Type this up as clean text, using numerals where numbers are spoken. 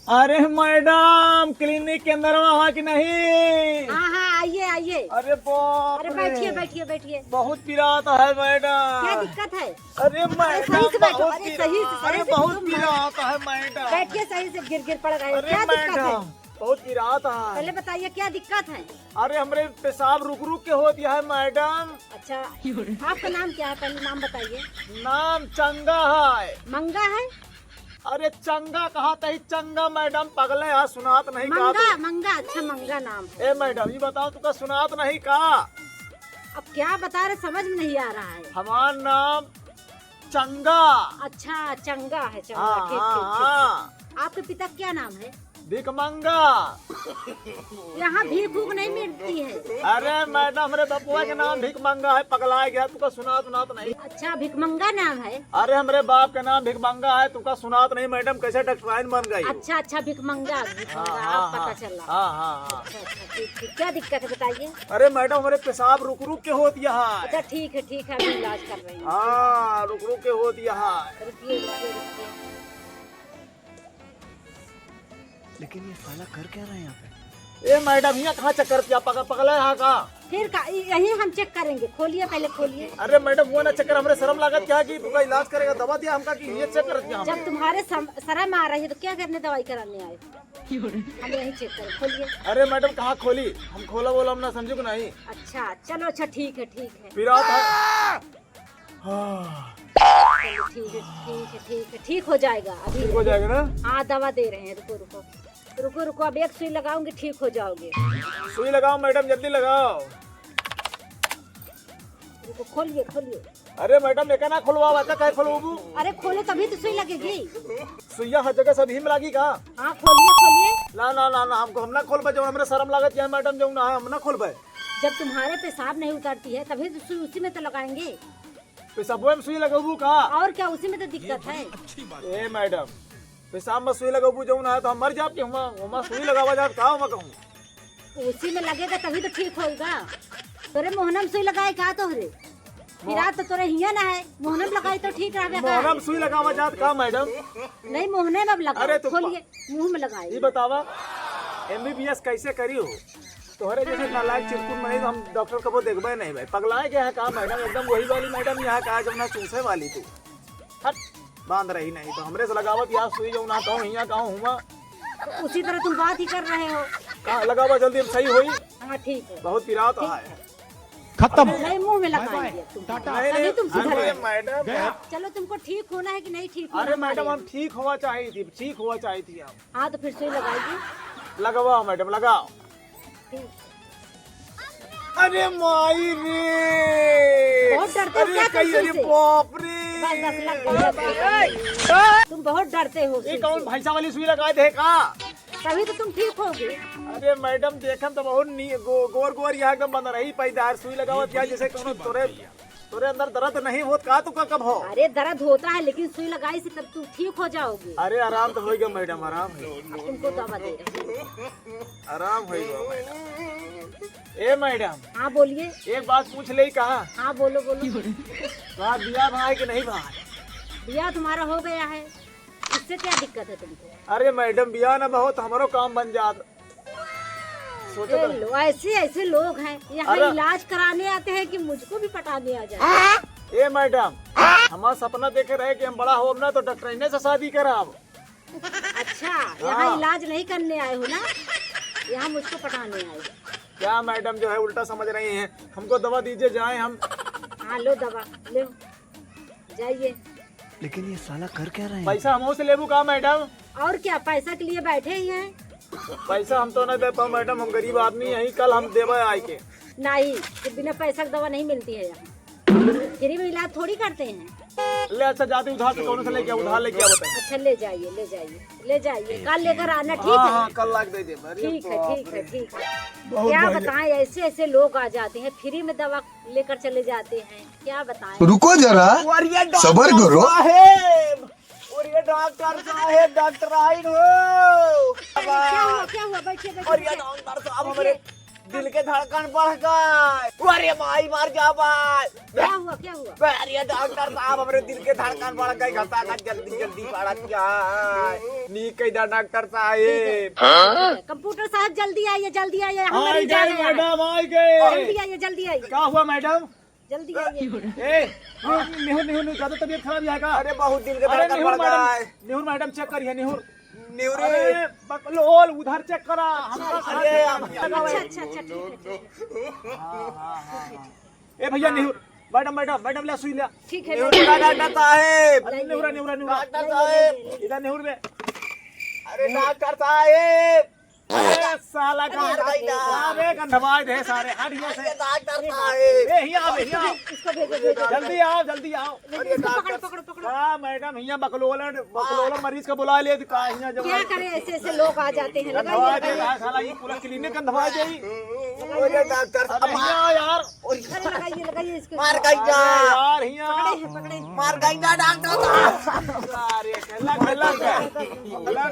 अरे madam clinic के अंदर वहाँ की नहीं। हाँ हाँ आइए आइए। अरे बाप अरे रे, बैठिए बैठिए बैठिए। बहुत पिराता है मैडम। क्या दिक्कत है? अरे मैडम सही से बैठो, बहुत अरे पिरा- सही से- अरे सही से बहुत तुम पिराता है मैडम। बैठिए सही से, गिर पड़ गए। अरे क्या दिक्कत है? मैडम बहुत पिराता है। पहले बताइए क्या दिक्कत है? अरे हमरे पेशाब रुक रुक के होती है मैडम। अच्छा आपका नाम क्या है? पहले नाम बताइए। नाम चंगा है। मंगा है? अरे चंगा कहा तही चंगा मैडम, पगले यहाँ सुनात नहीं का मंगा मंगा, अच्छा मंगा नाम है। ए मैडम ये बताओ तुका सुनात नहीं का? अब क्या बता रहे, समझ में नहीं आ रहा है। हमारा नाम चंगा। अच्छा चंगा है, चंगा। हाँ ठीक हाँ ठीक हाँ, ठीक। आपके पिता क्या नाम है? भिकमंगा। यहाँ भीख भूख नहीं मिलती है। अरे मैडम हमारे बपुआ के नाम भिकमंगा है, पगला गया तुका सुनात नहीं। अच्छा भिकमंगा नाम है। अरे हमारे बाप का नाम भिकमंगा है, तुका सुनात नहीं मैडम, कैसे डॉक्टराइन बन गई? अच्छा अच्छा भिकमंगा भिकमंगा, हाँ, आप पता हाँ, चल रहा। हाँ हाँ हाँ। अच्छा अच्छा ठीक ठीक। क्या दिक्कत है बताइए। अरे मैडम हमारे पेशाब रुक रुक के होती है। अच्छा ठीक है अभी इलाज कर रही हूँ। हाँ रुक रुक के होती है। रुकिए रुकिए रुकिए। लेकिन ये साला कर क्या रहा है यहाँ पे? ए मैडम यहाँ कहाँ चक्कर पिया पगला यहाँ का? फिर यही हम चेक करेंगे। खोलिए पहले खोलिए। अरे मैडम वो ना चक्कर हमरे शर्म लागत क्या कि तुका इलाज करेगा, दवा दिया हमका कि ये चेक करत जब तुम्हारे शर्म आ रही है तो क्या करने दवाई कराने आए? हम यही चेक करें। खोलिए। अरे मैडम कहाँ खोली? हम खोला बोला हम ना समझो कि नहीं। अच्छा चलो अच्छा ठीक है। पिरात है। हाँ, चलो ठीक है ठीक हो जाएगा अभी। ठीक हो जाएगा ना? हाँ दवा दे रहे हैं। रुको रुको अब एक सुई लगाऊंगी, ठीक हो जाओगे। सुई लगाओ मैडम, जल्दी लगाओ। रुको खोलिए। अरे मैडम लेकर ना खुलवा बता कहे खुलवाबू? अरे खोलो तभी तो सुई लगेगी। सुइया हर जगह सभी में लगी का? हाँ खोलिए। ना ना ना ना हमको हम ना खोलबे, जो हमरे शर्म लागत है मैडम, जो ना हम ना खोलबे। जब तुम्हारे पेशाब नहीं उतरती है तभी तो सुई उसी में तो लगाएंगे। पेशाब में सुई लगाबू का? और क्या, उसी में तो दिक्कत है। ए मैडम पेशाब में सुई लगाबू जो ना है तो हम मर जाते हम सुई लगावा जात का हम कहूँ? उसी में लगेगा तभी तो ठीक होगा। तोरे मोहनम सुई लगाए का? तोहरे फिरा तो तोरे हिया ना है, मोहनम लगाई तो ठीक रहे। मोहरम सुई लगावा जात का मैडम? नहीं मोहने में लगा। अरे तो खोलिए मुंह में लगाए। ये बतावा MBBS कैसे करी हो? तोहरे जैसे नालायक चिरकुट नहीं तो हम डॉक्टर कबो देखबे नहीं भाई। पगलाए के है का मैडम? एकदम वही वाली मैडम यहाँ का जब ना चूसे वाली तू हट बांध रही नहीं तो हमरे से लगावत यार सुई जो ना कहूँ यहाँ कहूँ हुआ। तो उसी तरह तुम बात ही कर रहे हो। कहाँ लगावा जल्दी सही होई? हाँ ठीक है। बहुत पिरात है। खत्म। नहीं मुंह में लगाएंगे तुम। नहीं तभी तुम नहीं सुधर अरे गए। मैडम, चलो तुमको ठीक होना है कि नहीं ठीक होना? अरे मैडम हम ठीक हुआ चाहिए थी हम। हाँ तो फिर सुई लगाइए। लगाओ मैडम लगाओ। ठीक। अरे माई रे, बहुत डरते हो अरे क्या कहीं तुम अरे से? बाप रे। बस लग गया। तुम बहुत डरते हो ये सुई कौन से। भैंसा वाली सुई लगाए थे का? तभी तो तुम ठीक होगे। अरे मैडम देखम तो बहुत गोर गोर यहाँ एकदम बन रही पैदार सुई लगावत या जैसे कोनो तोरे अंदर दर्द नहीं होत का? तू का कब हो? अरे दर्द होता है लेकिन सुई लगाई से तब तुम ठीक हो जाओगे। अरे आराम तो होएगा मैडम, आराम है, अब तुमको दवा दे रहे हैं। आराम होएगा मैडम। ए मैडम हाँ बोलिए। एक बात पूछ ले कहा हाँ बोलो। वहाँ बिया भाई कि नहीं भाई? बिया तुम्हारा हो गया है, इससे क्या दिक्कत है तुमको? अरे मैडम बिया ना बहुत हमारो काम बन जात। सोचो तो। ऐसे लोग हैं यहाँ अरे- इलाज कराने आते हैं कि मुझको भी पटाने आ जाए। ए मैडम हमारा सपना देखे रहे कि हम बड़ा हो ना तो डॉक्टरीने से शादी कराब। अच्छा यहाँ इलाज नहीं करने आए हो ना, यहाँ मुझको पटाने आए हो। क्या मैडम जो है उल्टा समझ रही हैं? हमको दवा दीजिए जाए हम। हाँ लो दवा लो जाइए। लेकिन ये साला कर क्या रहा है? पैसा हमो से लेबू का मैडम? और क्या, पैसा के लिए बैठे ही हैं? पैसा हम तो नहीं दे पाओ मैडम, हम गरीब आदमी यही कल हम देवे आए के। नहीं कि बिना पैसा की दवा नहीं मिलती है यहाँ। फ्री में इलाज थोड़ी करते हैं। ले अच्छा जाते उधार से कौन से लेके उधार लेके आ बताइए। अच्छा ले जाइए कल लेकर आना। ठीक हाँ है हाँ कल लाग दे दे। ठीक है। क्या बताएं, ऐसे लोग आ जाते हैं फ्री में दवा लेकर चले जाते हैं। क्या बताएं। रुको जरा, सबर करो। और ये डॉक्टर साहेब डॉक्टर आई हो। क्या हुआ बैठिए और ये डॉक्टर साहब हमारे दिल के धड़कन बढ़ गए। अरे माई मार जा भाई। क्या हुआ क्या हुआ? अरे डॉक्टर साहब हमरे दिल के धड़कन बढ़ गई, घटा जल्दी जल्दी पड़ा क्या नी कई डॉक्टर साहब। कंप्यूटर साहब जल्दी आइए हम मरीज आ रहे हैं। मैडम आ गए। जल्दी आइए क्या हुआ मैडम? जल्दी आइए। निहुर ज्यादा तबीयत खराब है का? अरे बहुत दिल के धड़कन बढ़ गया है। निहुर मैडम चेक करिए निहुर। न्यूरे अरे बकलोल उधर चेक करा। अरे अच्छा ठीक है। ए भैया निहुर मैडम ले सुई ले। ठीक है न्यूरे का डॉक्टर साहब। अरे निहुरा डॉक्टर साहब इधर निहुर में। अरे डॉक्टर साहब अरे साला का मार गई ना। अरे गंधवाए थे सारे हटिया से। डॉक्टर साहब ए हिया इसको भेजो। जल्दी आओ। पकड़ो। हाँ मैडम हिया बकलोल मरीज का बुला ले का हिया जब क्या करे ऐसे लोग आ जाते हैं। गंधवाए थे साला ये पूरा क्लिनिक गंधवाए थे। अरे डॉक्टर अबे हिया यार लगाइए इसको। मार गई ना यार हिया पकड़े। मार गई ना डॉक्टर साहब। अरे लग